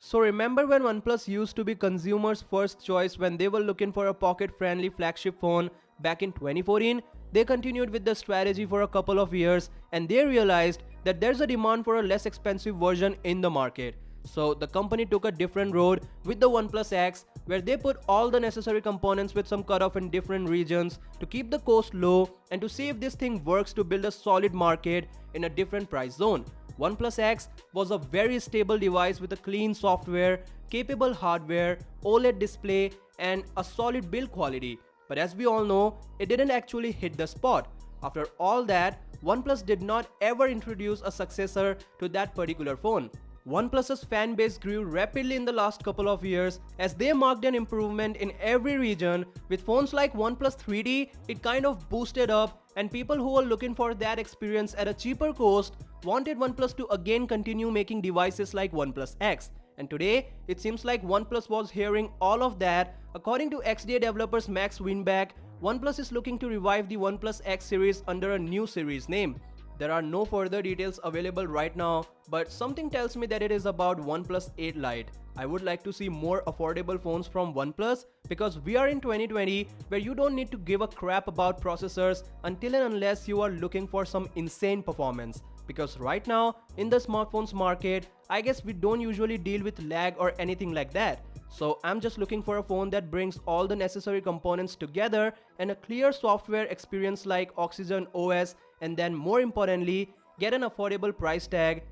So remember when OnePlus used to be consumers' first choice when they were looking for a pocket-friendly flagship phone back in 2014? They continued with the strategy for a couple of years and they realized that there's a demand for a less expensive version in the market. So the company took a different road with the Oneplus X, where they put all the necessary components with some cutoff in different regions to keep the cost low and to see if this thing works to build a solid market in a different price zone. Oneplus X was a very stable device with a clean software, capable hardware, OLED display, and a solid build quality. But as we all know, it didn't actually hit the spot. After all that, OnePlus did not ever introduce a successor to that particular phone. OnePlus's fan base grew rapidly in the last couple of years as they marked an improvement in every region. With phones like OnePlus 3D, it kind of boosted up, and people who were looking for that experience at a cheaper cost wanted OnePlus to again continue making devices like OnePlus X. And today, it seems like OnePlus was hearing all of that. According to XDA developers Max Winback, OnePlus is looking to revive the OnePlus X series under a new series name. There are no further details available right now, but something tells me that it is about OnePlus 8 Lite. I would like to see more affordable phones from OnePlus because we are in 2020 where you don't need to give a crap about processors until and unless you are looking for some insane performance. Because right now, in the smartphones market, I guess we don't usually deal with lag or anything like that. So I'm just looking for a phone that brings all the necessary components together and a clear software experience like Oxygen OS, and then more importantly, get an affordable price tag.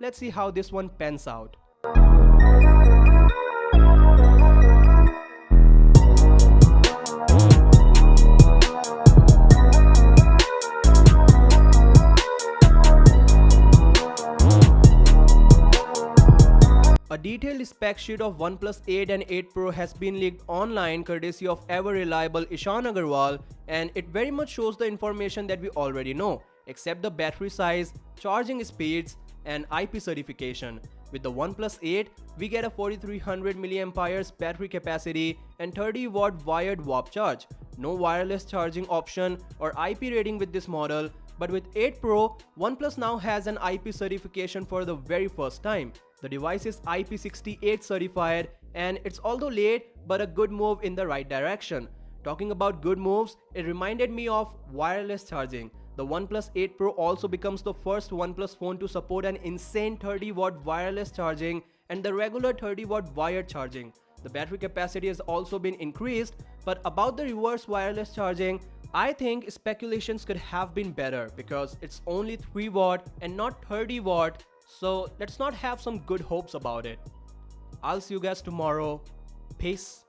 Let's see how this one pans out. A detailed spec sheet of OnePlus 8 and 8 Pro has been leaked online courtesy of ever-reliable Ishan Agarwal, and it very much shows the information that we already know, except the battery size, charging speeds, and IP certification. With the OnePlus 8, we get a 4300 mAh battery capacity and 30-watt wired warp charge. No wireless charging option or IP rating with this model, but with 8 Pro, OnePlus now has an IP certification for the very first time. The device is IP68 certified, and it's although late but a good move in the right direction. Talking about good moves, it reminded me of wireless charging. The OnePlus 8 Pro also becomes the first OnePlus phone to support an insane 30-watt wireless charging and the regular 30-watt wired charging. The battery capacity has also been increased, but about the reverse wireless charging, I think speculations could have been better because it's only 3 watt and not 30 watt. So let's not have some good hopes about it. I'll see you guys tomorrow. Peace.